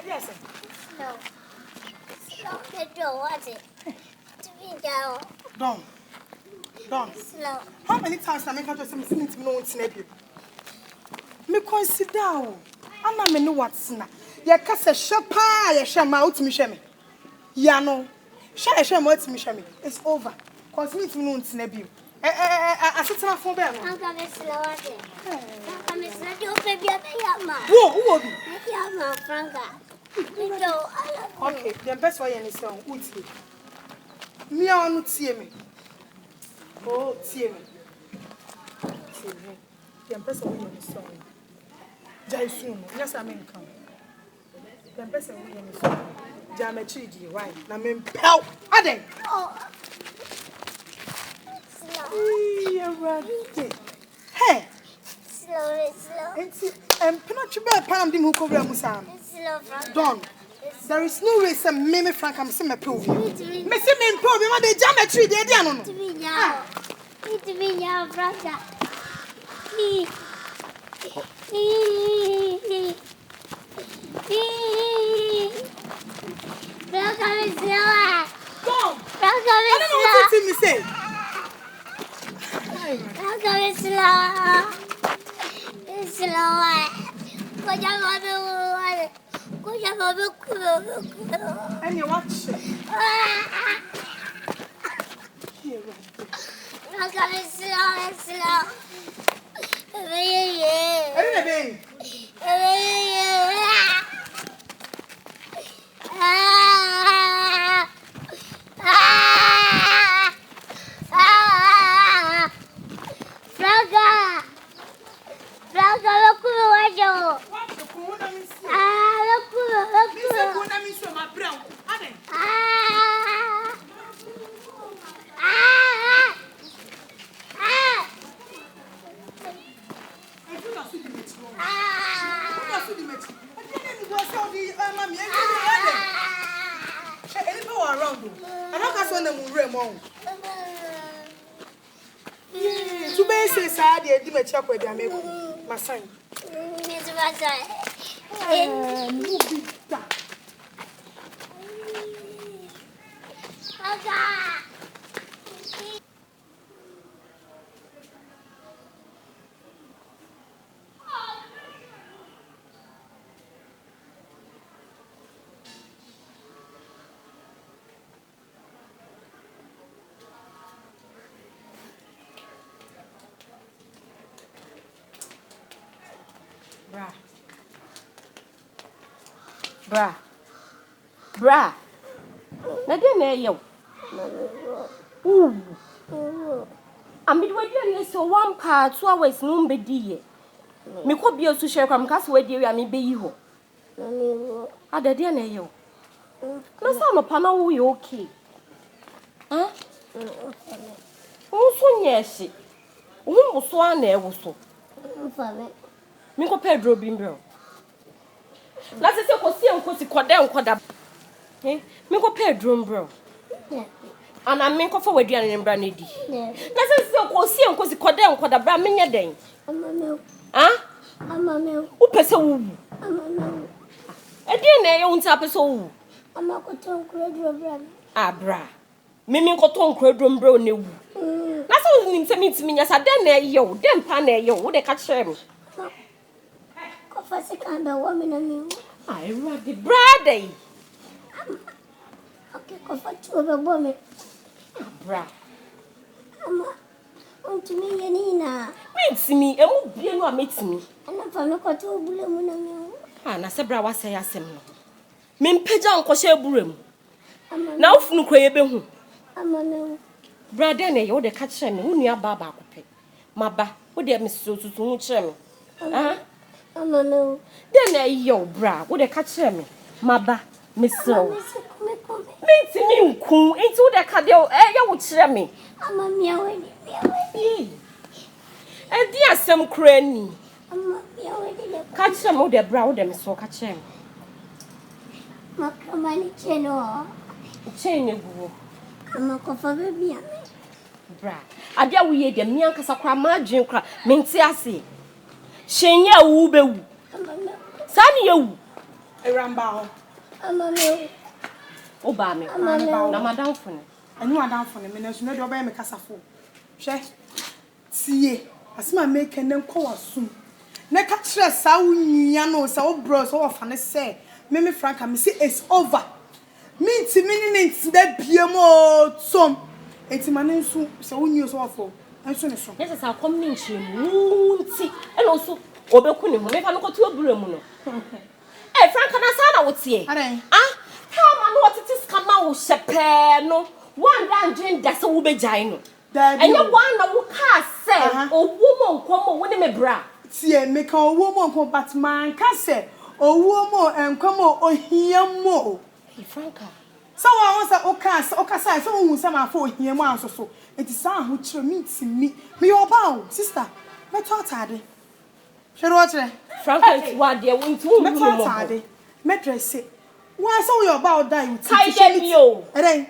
Yes. No. Slow the door, what's it? To be down. Don. Slow. How many times I make her just listening to me no snap you? Me consider. I'm not me know what's na. Ya kasa shapa ya shama out me shame. Ya no. Share shame out me shame. It's over. Cause me to no snap you. I sit on phone bear. I'm coming slow at it. I'm coming slow. You baby, Whoa, who will be? Yama, Franca. Okay, the best way is on Uti. Me on Uti me. Oh, Tim. The best way is on Jason. Yes, I mean, come. The best way is on Jamachi, why? I mean, pow. Ade. Hey. Slow. And Pinocho Pam Dimu Cobra Musam. Don. There is no way some Mimi Frank I'm seeing a pool. Missy Min Poe, what they jam a tree, they don't know. To be now, Franca. Franca is slow. Don. Franca I don't know what you say. Franca is slow. It's slow. Go down. And you watch. I'm coming slow. My son. Bra. Na de na yew. Amid we dey so 1 part 2 hours no mbedi ye. Me ko bia su share kwam kase we dey wi am be yi ho. Adade na yew. Na sa no pa na wo ye okay. Huh? So nyeshi. Wo so ana e wo so. Me ko Pedro bimbro. Na se ko si enko si kode enkoda. Me ko Pedro bro. Ana me ko fa waduane mbra na di. Na se ko si enko si kode enkoda bra me nye den. Amame. Wo pese wo. Amame. E na ye unta pese wo. Amakoton kredro bra. Bra. Mimi ko ton kredro mbra na wu. Na se nim se mitimi nya sa den na ye wo, den pa na ye wo de ka kire me. Ko fa se kan be wo me na mi. Ai radi brother. Okay, ko fa tu be bo me. Bra. Ama. Ontumi ye ni na. Metimi emu bie no a metimi. Ana fa me ko tu bule mu na mi. Na se bra wa se yasem no. Me mpagya nko hye burem. Na ofunu kroye be hu. Amame. Brother na ye wo de ka kire me, wo nua ba akope. Maba, wo de me susutu hu kire me. Amame. Den na ye bra, wo de ka kire me. Maba, me so. Metimi nku, enti wo de ka de ye wo kire me. Amame awe. Edi asem kura ni. Amame awe. Ka kire me wo de bra, wo de me so ka kire me. Makamani cheno. Chene guo. Amakofa baby ame. Bra. Abia wo ye de me ankasa kra ma dwen kra. Menti ase. Hyenye wu be wu. Amame. Sa ne ye wu. Rambao. Amame. Obame. Na madam fone. And you are down for the minutes, no door by me casafo. She see, as my make and then call us soon. Neka stress, I will so bros or fan say, Mimi Frank, I see it's over. Means minutes that PMO some. It's my name soon, so we use awful. And soon as yes, I'll come in to and also Obekuni, never go to a broom. Eh, Frank and I would say. Ah, come on, what it is come out, Shapano. One down drink that's a ube gino. And you one who can't say, oh, woman, come on, with me, bra. See, make a woman come, but man can say, oh, woman, and come on, or hear more. Hey, Franca. So I was a Ocasa, so who some for here once or so. It is some which meets me. Me or bow, sister. Met what tardy. Shall watch it. Franca, what dear, won't you met what tardy? Met dress say, why so your bow die? Tie them you.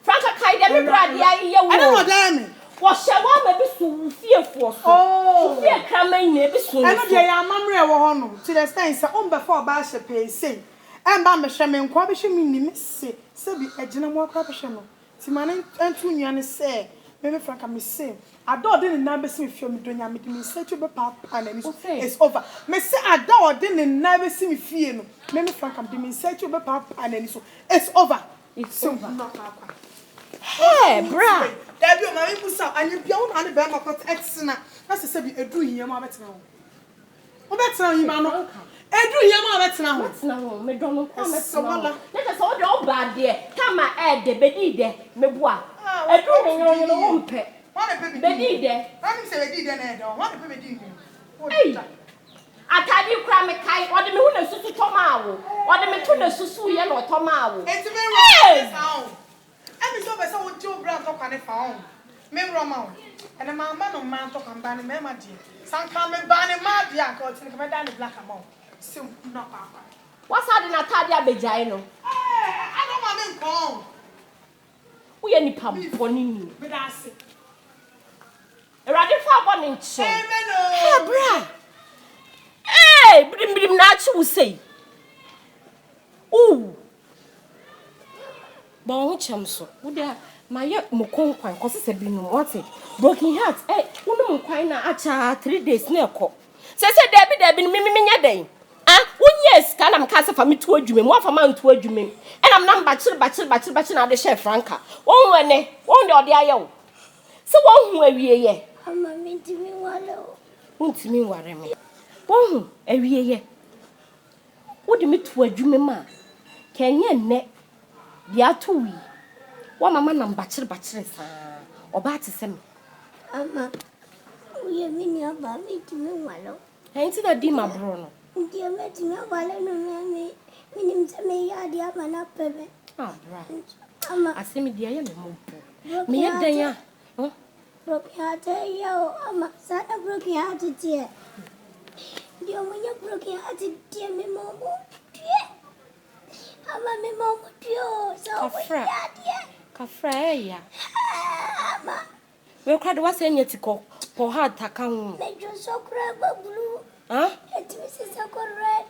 Franca kai dem brad ya ye wo. I don't know. Wo hye wo ma bi so fiefo so. Oh. Fie kraman na bi so. I know dey amamre wo ho no. To the extent say on before ba hye pe say. Em ba me hye me nko be hye me ni me se. Se bi agina mo akwa be hye no. Ti mane antu nua ne say. Me Franca me say. Ado de ne na be se me fie me donya me de me say to be papa na ni so. It's over. Me say ado de ne na be se me fie no. Me Franca de me say to be papa na ni so. It's over. It's over. Not papa. Hey, bra. There be my people say, and you be on the bear market exna. That's say be edu here ma betina ho. O betina yi ma no. Edu here ma betina ho. Betina ho. Me do no kwa betina ho. Let us all the bad there. Come and de bedi de me boa. Edu me no wo mpe. What the bedi de. Am say bedi de na do. What the bedi de. Hey. Atadi kra me kai. O de me hu na susu toma wo. O de me to na susu ye na toma wo. Enti me ro sound. I'm so bad, so two brown talk on the phone. Me Roman. And a man no man talk and banning me, my dear. Some come and banning my dear, because you come down the black amount. So, not papa. What's that in Atadia Bejano? I don't want to We any pump for me. But I say, a radical one in so. Hey, bra. Hey, brim natural say. Ooh. Bon chamso. Uda my mokon kwan cause se bi no what broken heart unu kwan na acha 3 days na ekọ se debi me nya den ah wonye ska na mka se fa me to adwuma mu afa man to adwuma e na nam bachir na de chef Franca won wene won de ode ayewo se won hu awie ye ama me ntimi wale o ntimi ware me won hu awie ye wo de me to adwuma ma kenye ne dia to wi wa mama na bachir sa oba ti se me ama uye mini aba me ntimi wale enti da di ma bro no ndi me ntimi wale no me minim se me ya dia mana pebe ah bra ama asemi dia ye me mo me ye dan ya broken heart yo ama sana broken heart tie ndio mwenye broken heart tie me momo tie ama me momo tio so kafra ya ama we kwade wase nyeti ko heart aka ho me jo so kra babulu ah etimi se so red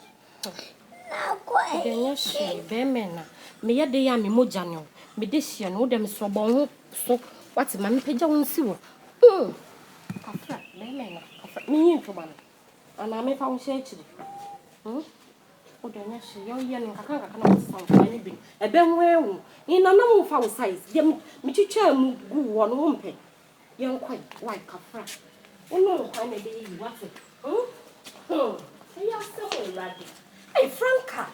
na ko denya she be mena me ye de ya me moja ne me de hia no de me so bon ho so wate ma me pagya won si wo kafra be mena kafra me yin to ban ana me fa wo she akiri o denya she yo ye ne kaka na wo san ni bi e be nwewu ina na mo fa wo size de me twitwa mu gu wo no wo mpe ye nkwai why kafra ono kwa na de yi wate ya so ready hey Franca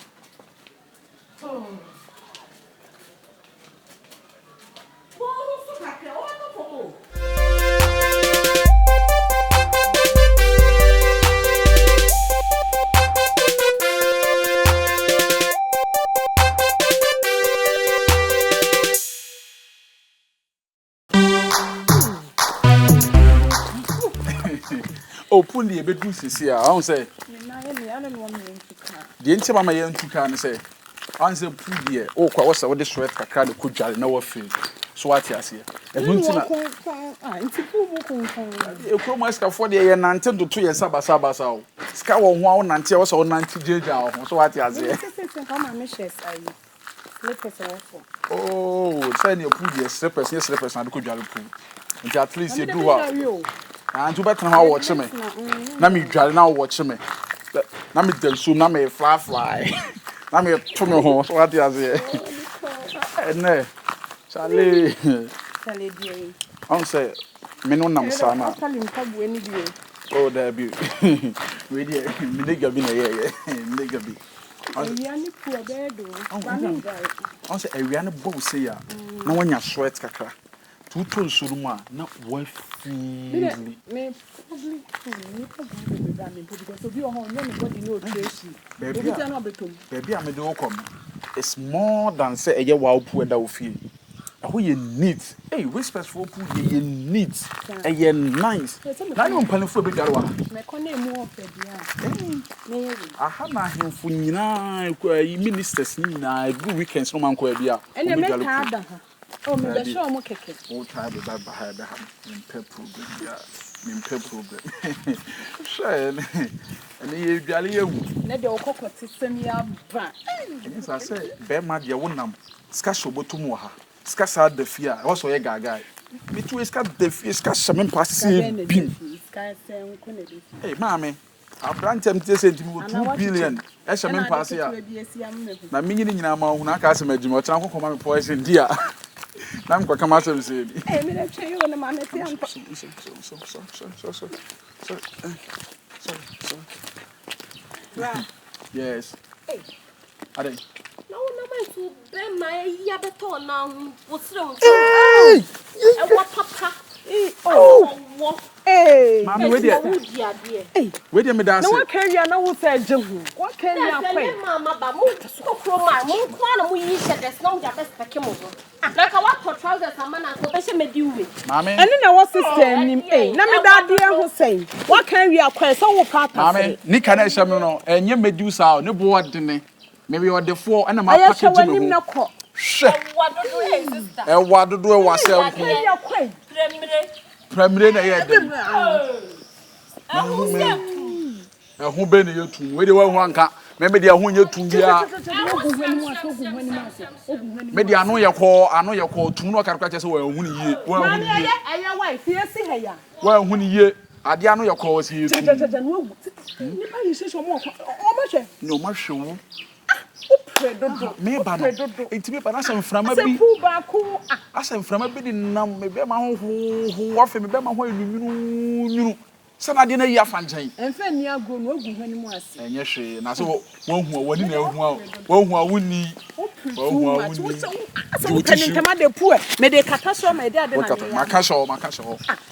Oh, pull ye bedroom, Cecilia. I don't say. The entire mama young to can say. Answer pull ye. Oh, what was the sweat? I can't could jar no feel. so what you see e hu ntina ntipu mu konkon e kro ma ska for de ye nante do to ye sabasa o ska wo ho a wo nante wo so wo nante jeja ho so what you see come on me shares ayi slippers for oh say ne pu de slippers na de ko dware pu nti at least you do ha and you better how watch me na me dware na watch me na me dem so na me fly na me to me ho so what you see ne Charlie die on say me no nam sa na oh there be we dey me dey gabi na ye me dey gabi awia ni pu obedo on say awia ni bo say ya na wanya sweat kakra tu to nsuru mu a na wa feel me probably because obi o ho nya me body no tracy obi tia no betom baby am dey come it's more than say eye wa pu da wo feel aho ye neat hey respectful pu ye neat eye nice na you mpalefo be dware wa me kona emu ofe dia me aha na ahemfo nyina ministers nyina every weekends no man ko bia ene me ka ada ha oh me be show mo keke o try be ba ha be ha me problem ya me problem shey ene ye dwale ye wu na de okokoti sem ya ba ene sa say be ma de wonam ska shobotum wo ha ska sa da fia wo so ye gaga me tu ska da fia ska shamen pass bim ska sem ko na de hey mama abrantem te senti mo 2 billion e shamen pass ya na me nyina ma hu na aka asem adwuma o tran kokoma me poison dia na me kwaka ma asem se bi eh me na twe yo na ma me te anko so yes hey ade no my to be my ya beto na wo sire wo hey e wa papa oh eh mama we dia we dia me da na wa carry na wo say je hu wa carry akwai mama ba mu so kro ma mu kwa na mu yi shedes na wo ja best peke mo na ka wa to trousers amana so be she me di we mama ene na wo sister nim na me da de hu say wa carry akwai so wo pa ta mama ni kana eham no enye medusa o ne bo odene maybe or the four and my package me ho ewa dodo e wase nko premiere na ye dem hu be ne yetum we de wa hu anka me de hu yetum bia me de anu ye ko tum no karaka chese wa hu ni ye wa hu ni ye aya wife ye si ha ya wa hu ni ye ade anu ye ko si yetum ni ba yi se so mo o ma hwe no ma hwe wo predodo me ba no enti me ba na sem frama bi fu ba ku asem frama bi di nam me be ma ho wa fe me be ma ho nyunu sana de na yi afanjan enfa ni ago no ogu hwani mu ase enye hwe na so wo hu wani na hu a wo hu a woni wo hu a woni so kan ntama de pu me de kata so me de ade na ya maka so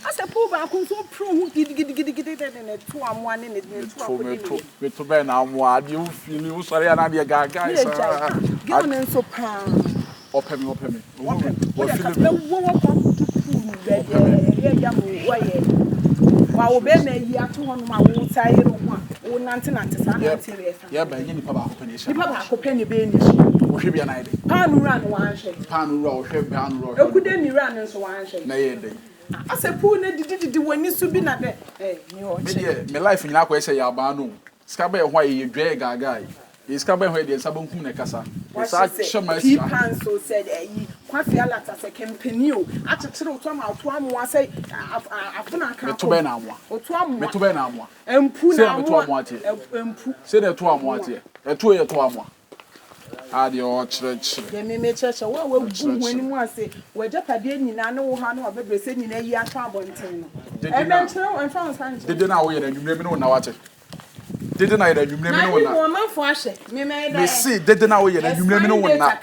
ase pu ba ku so pro hu gidi de tu amwa ne tu akodi me to be na amwa de wo fili wo sori na de gaga isa gyo ne so pa opemi wo fili wo ya mu wa ye wa wo be na yi ato ho no ma wo tayere ho a wo nante sa na tere fa ya ba yin ni pa ba ko pe ni sha ni pa ba ko pe ni be ni wo hwe bia na ide panu ra no wa anhwe panu ra wo hwe panu ra ekude ni ra no so wa anhwe na ye de ase pu na didi wani su bi na de ni o che me life nyina ko ese ya ba no ska ba ye ho ye dwe gaga iska ba ho de sabonkum na kasa sa chama he pan so said kwafi alata se kempeni o achetere oto ma oto amwa se afuna kan to be na amwa oto amwa me to be na amwa empu na amwa empu se de to amwa tie eto ye to amwa ade o chere me cheche wa gu hwani mu ase wajapade nyina ne wo ha ne obebre se nyina yi ato abonten no e me chere won fa san de na wo ye na nwumre mi no na wache dede na ye na nwumre mi no wona na mo manfo ahye me see dede na wo ye na nwumre mi no wona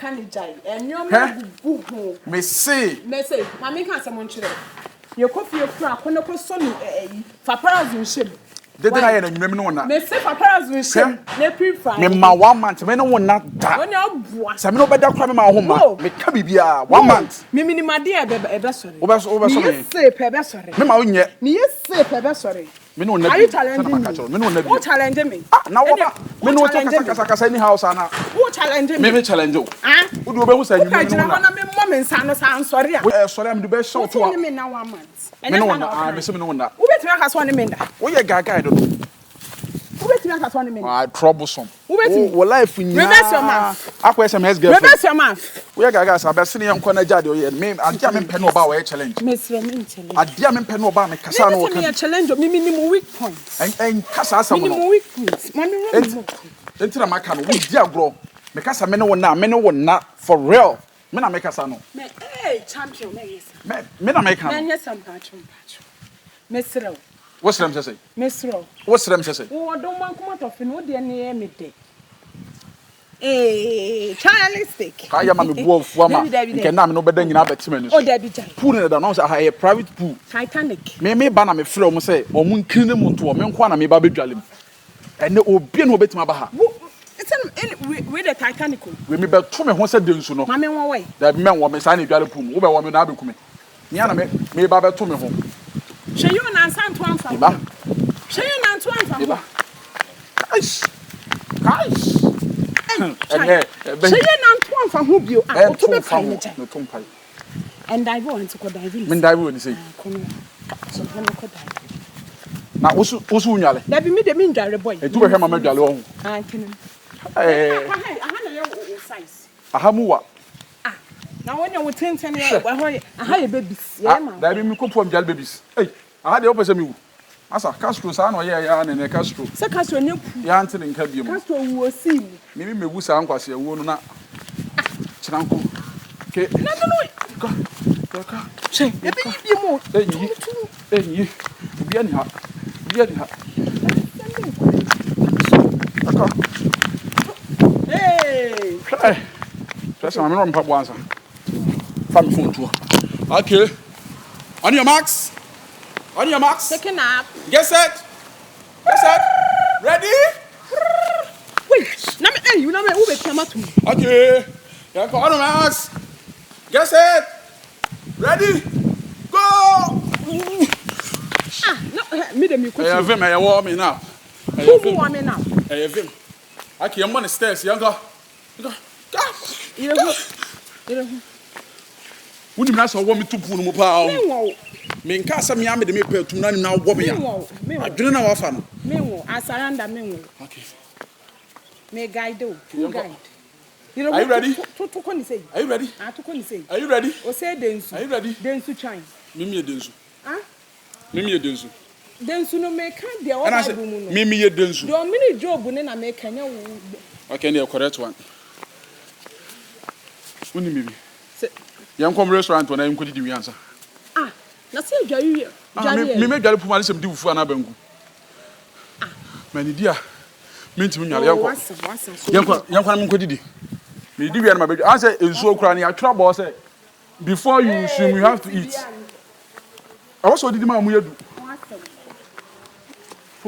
me see mami kan se mo nkyere ye kofie kura akono ko so no fa parazu nhyem dede na ye na nwumre mi no wona me see fa parazu nhyem na prefer me ma 1 month me no wona da wona obua se me no beda kwa me ma ho ma me ka bibia 1 month me minimade ebe sore wo so me ye see pe ebe sore me ma wonye me ye see pe ebe sore me no na bi me no na bi wo challenge me na wo ba me no to kasa ni house ana wo challenge me me challenge o ah wo do be hu sa nwumre mi no na me show me san no san sorry a. Sorry am the best show to. Me na 1 month. Me no na, me say me no na. Who bet me aka so ne me nda? Wo ye gaga do. Who bet me aka so ne me? Ah, troublesome. Who bet me? Wo life nya. Reverse your mouth. Akwa SMS girl. Reverse your mouth. Wo ye gaga sa be se ne enko na jade o ye. Me adia me pɛ no ba wo challenge. Me sro me challenge. Adia me pɛ no ba me kasa no wo Me kan. challenge me minimum weak points. En kasa asam no. Minimum weak points. Mami run. Entira maka no wo di agro. Me kasa me ne wo na for real. Me na me kasa no. Me champion me yes. Me na me kan. Me yes am patron. Me sro. What's them say? Me sro. What's them say? Wo don man come to fin wo de ne me de. Stylistic. Kaya ma me buo fuama. Nke na me no beda nyina betima ni so. Oh Debbie Jai. Pool na da no say ha private pool. Titanic. Me ba na me frɛ o say o mu nkiri ne mu nto o me nko na me ba bedwalem. Ene obi na obetima ba ha. We the Titanic. We me be to me ho say densu no. Mama won way. Da me wo me say na edwale pool. Wo be wo me na abeku me. Nia na me ba be to me ho. She you na san to amfa. Ba. She you na to amfa. Ba. Guys. She you na to amfa ho bio. Ah, to be fine. No to mpai. And I want to go dive. Me dive woni say. So when go dive. Na osu unyale. Da bi me de me ndware boy. E tu be hwe mama dwale wo ho. Ah, kinu. Aha na your size. Aha mu wa. Ah. Na when you ten ya aha ye babies. Yeah ma. Da bi mi ko pom dwale babies. Hey, aha de opese mi wu. Asa Castro sa na oye ya na ne Castro. Se Castro ne pu. Ya ante ne nka biem. Castro wu osi mu. Mimi mewu sa nkwase ewu no na. Chiranko. Ke. No. Ka. Che, e bi biem o. Enyi. Obi ani ha. Aka. Hey. Hey. Press my number pa answer. From phone to. Okay. On your marks. Second up. Get set. Ready? Wait. Na me you na me wo be tiama to. Okay. Yeah, on your marks. Get set. Ready? Go. Ah, no, me de me ko. I vim, I warm me now. Who warm me now? I vim. Okay, I'm on the stairs, younger. Go. You know. Wouldn't you ask me to pull him out? Me Me nkasa me ame de me pe tum na ni na wo me ya. Me Adwene na wafa no. Me wo asaranda me wo. Okay. Me guide o. Who guide? Are you ready? To ko ni say. Are you ready? Ah to ko ni say. Are you ready? O say densu. Are you ready? Densu twan. Mimi ye densu. Ah? Mimi ye densu. Densu no me kan de o And I ba said, bu mu no. Mimi ye densu. Do mini job ne na me kan ya wo. Okay, the correct one. Uni Mimi. Say Yan kom restaurant na yim ko didi wi ansa. ah, na say dwayu ye. Me dwale puma lesem di fufu na bangu. Ah. Mani dia. Minti nyale yanko. Wasa. Yanko na me ko didi. Me di wi na ma be. I say ensuo kura na ya twa bo say before you swim you have to eat. I was so didi ma mu yedu. Wasa.